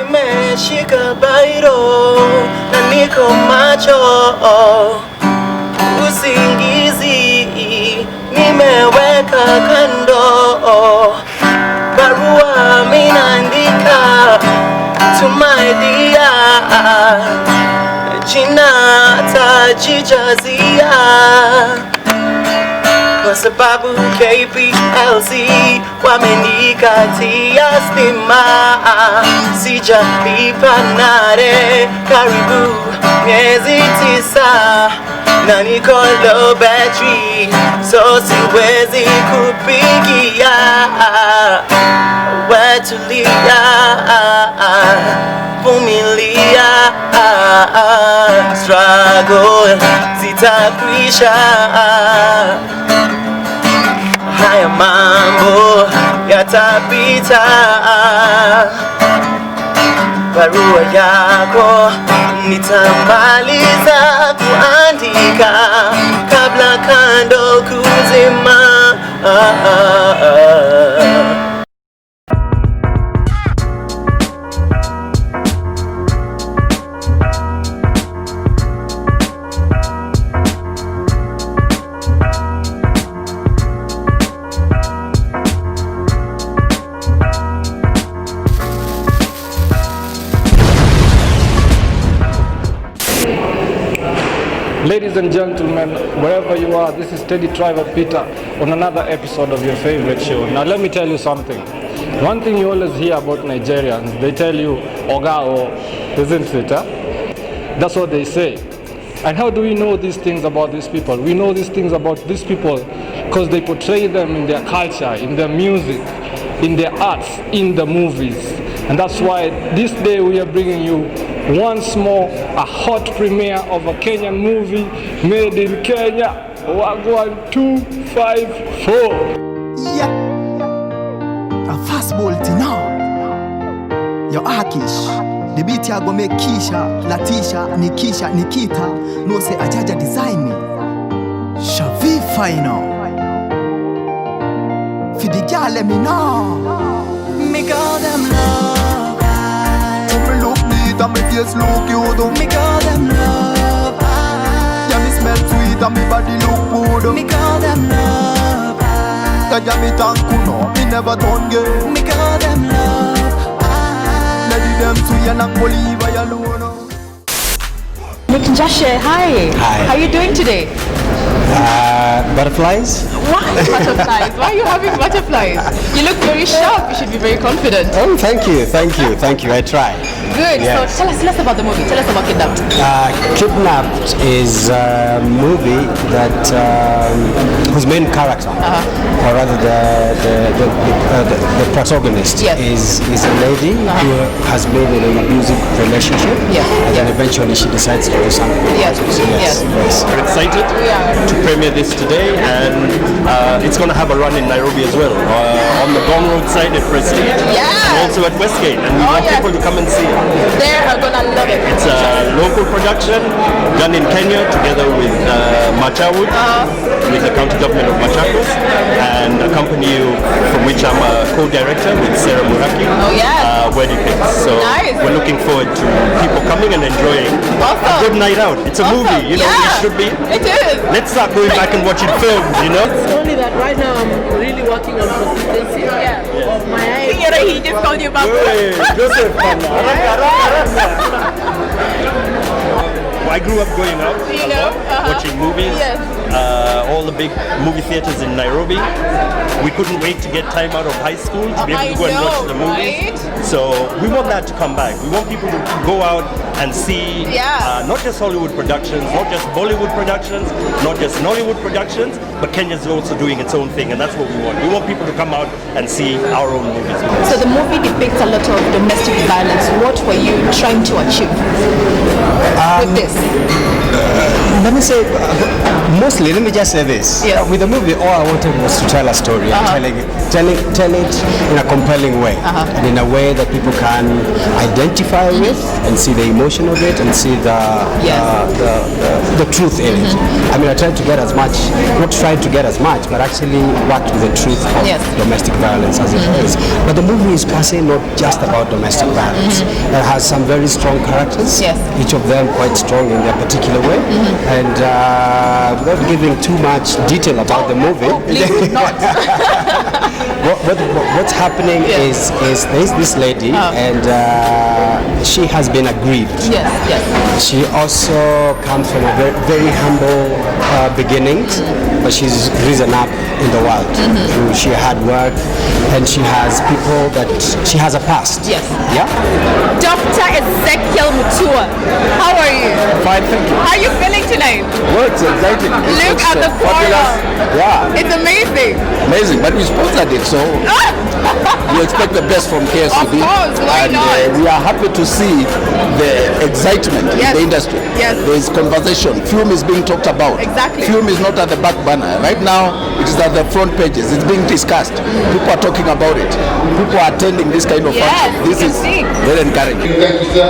nimeshika bairo na niko macho, usingizi nimeweka kando, barua minaandika to my dear, jina tajijazia kwa sababu KPLC wamenikatia stima, sijalipa nare karibu miezi 9 na niko low battery, so siwezi kupigia, wetulia, vumilia, struggle zitakwisha, haya mambo yatapita, barua yako nitamaliza kuandika kabla kando kuzima. Ladies and gentlemen, wherever you are, this is Teddy Driver Peter on another episode of your favorite show. Now let me tell you something. One thing you always hear about Nigerians, they tell you, Ogao, isn't it? Huh? That's what they say. And how do we know these things about these people? We know these things about these people because they portray them in their culture, in their music, in their arts, in the movies. And that's why this day we are bringing you once more a hot premiere of a Kenyan movie made in Kenya, Wagwan 254. Yeah, a fastball tina. Yo Akish, the beat ya go make Kisha, Latisha, Nikisha, Nikita, no say Ajaja design me. Shavi final. For the girl let me know. Me call them love. And me face look good. Me call them love. Yeah, me smell sweet and me body look good. Me call them love. Yeah, me thank you no, me never done gay. Me call them love. Lady them sweet and I'm believe I alone. Nick Joshua, hi. Hi. How are you doing today? Butterflies? Why butterflies? Why are you having butterflies? You look very sharp. You should be very confident. Oh, thank you. I try. Good. Yes. So tell us about the movie. Tell us about Kidnapped. Kidnapped is a movie that whose main character, or rather the protagonist, yes, is a lady who has been in an abusive relationship, and then eventually she decides to do something. Yes. We're excited to premiere this today, and it's going to have a run in Nairobi as well, on the Gong Road side at Prestige, and also at Westgate, and we want people to come and see it. They are going to love it. It's a local production done in Kenya together with Machawood, with the county government of Machakos, and a company from which I'm a co-director with Sarah Muraki, Wedding Picks. So we're looking forward to people coming and enjoying a good night out. It's a movie, you know, it should be. It is. Let's start going back and watching films, you know. It's only that right now I'm really working on consistency of my eyes. He just called you back. Joseph, I grew up going out, watching movies, all the big movie theaters in Nairobi. We couldn't wait to get time out of high school to be able to go and watch the movies. Right? So we want that to come back. We want people to go out and see not just Hollywood productions, not just Bollywood productions, not just Nollywood productions, but Kenya's also doing its own thing, and that's what we want. We want people to come out and see our own movies. So the movie depicts a lot of domestic violence. What were you trying to achieve with this? Let me say, mostly, let me just say this. With the movie, all I wanted was to tell a story, and tell it in a compelling way, and in a way that people can identify with and see the emotion of it and see the truth in it. I mean, I tried to get as much, not tried to get as much, but actually worked with the truth of domestic violence as it is. But the movie is per se not just about domestic violence. It has some very strong characters, each of them quite strong in their particular way. And without giving too much detail about the movie, please not. what's happening is there's this lady and she has been aggrieved. She also comes from a very humble beginnings, but she's risen up in the world. She had work and she has people that she has a past. Dr. Ezekiel Mutua, how are you? Fine, thank you. How are you feeling tonight? Well, it's exciting. Look at the choir. It's amazing. Amazing, but we sponsored it, so we expect the best from KSCB. Of course, why not? We are happy to see the excitement in the industry. There is conversation. Film is being talked about. Film is not at the back burner. Right now, it is at the front pages. It's being discussed. People are talking about it. People are attending this kind of function. This is very encouraging. Thank you, sir.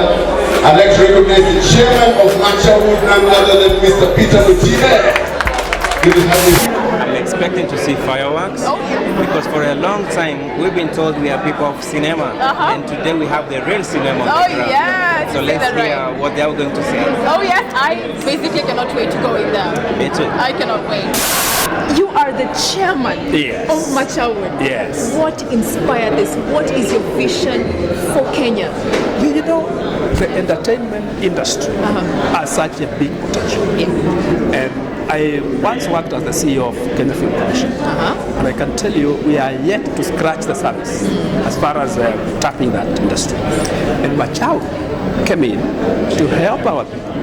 I'd like to recognize the chairman of Mutua, none other than Mr. Peter Mutua. I'm expecting to see fireworks because for a long time we've been told we are people of cinema, and today we have the real cinema on the ground. So let's hear what they are going to say. I basically cannot wait to go in there. Me too. I cannot wait. You are the chairman of Mutua. Yes. What inspired this? What is your vision for Kenya? You know, the entertainment industry has such a big potential. And I once worked as the CEO of Kenya Film Commission, and I can tell you we are yet to scratch the surface as far as tapping that industry. And Mutua came in to help our people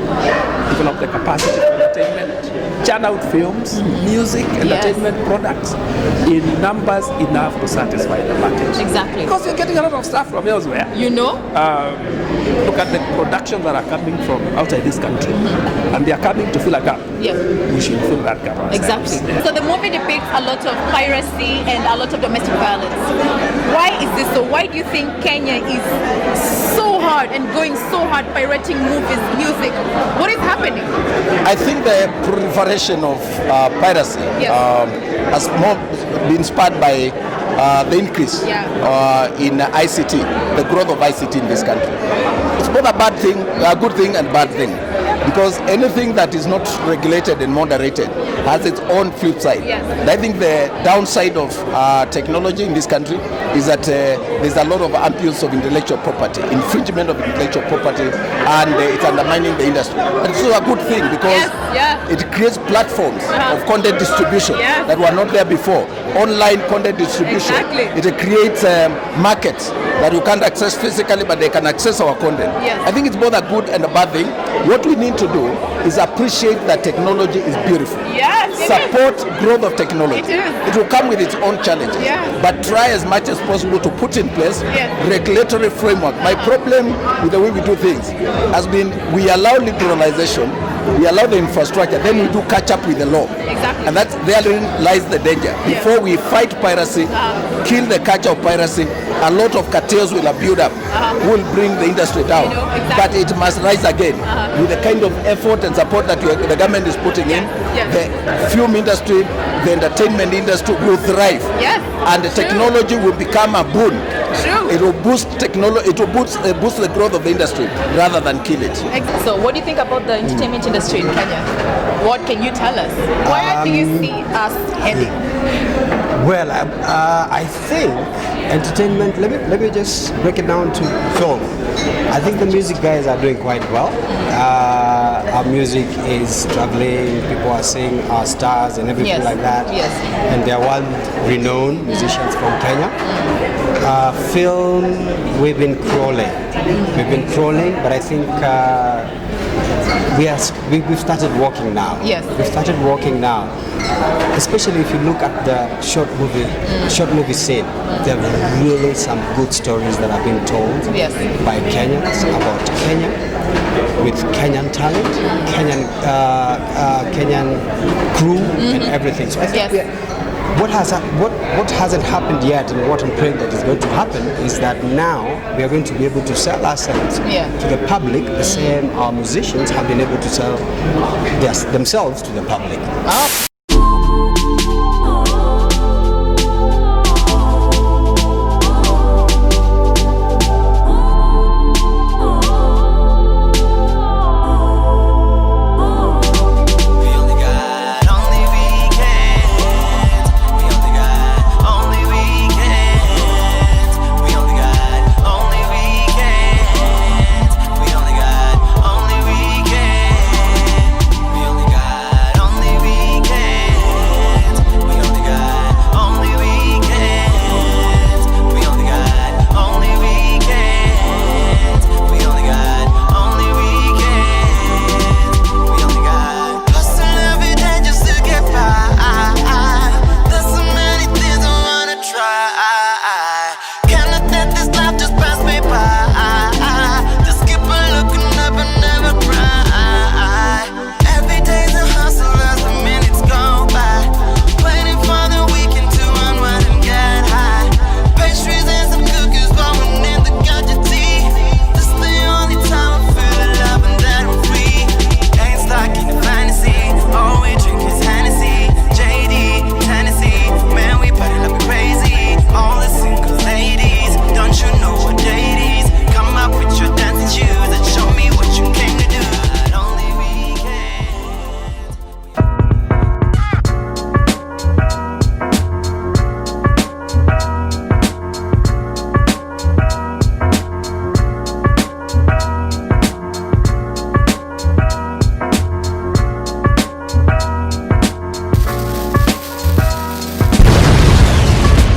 develop the capacity for entertainment, churn out films, music, entertainment products in numbers enough to satisfy the market. Because you're getting a lot of stuff from elsewhere. You know? Look at the productions that are coming from outside this country, and they are coming to fill a gap. We should fill that gap ourselves. So the movie depicts a lot of piracy and a lot of domestic violence. Why is this so? Why do you think Kenya is so hard and going so hard pirating movies, music? What is happening? I think the proliferation of piracy has more been spurred by the increase in ICT, the growth of ICT in this country. It's both a bad thing, a good thing and bad thing. Because anything that is not regulated and moderated has its own flip side. And I think the downside of technology in this country is that there's a lot of abuse of intellectual property, infringement of intellectual property, and it's undermining the industry. And it's a good thing because it creates platforms of content distribution that were not there before. Online content distribution. It creates markets that you can't access physically, but they can access our content. I think it's both a good and a bad thing. What we need to do is appreciate that technology is beautiful. Support growth of technology. It will come with its own challenges. But try as much as possible to put in place regulatory framework. My problem with the way we do things has been we allow liberalization, we allow the infrastructure, then we do catch up with the law. And that's therein lies the danger. Before we fight piracy, kill the culture of piracy, a lot of cartels will build up, will bring the industry down. But it must rise again with the kind of effort and support that the government is putting in. The film industry, the entertainment industry will thrive, and the technology will become a boon. It will boost technology. It will boost the growth of the industry rather than kill it. So, what do you think about the entertainment industry in Kenya? What can you tell us? Where do you see us heading? Well, I think entertainment. Let me just break it down to film. I think the music guys are doing quite well. Our music is traveling. People are seeing our stars and everything like that. And they are world-renowned musicians from Kenya. Film, we've been crawling. But I think we've started walking now. We've started walking now. Especially if you look at the short movie scene, there are really some good stories that are being told by Kenyans about Kenya, with Kenyan talent, Kenyan crew, and everything. So I think what hasn't happened yet, and what I'm praying that is going to happen, is that now we are going to be able to sell ourselves to the public the same our musicians have been able to sell themselves to the public.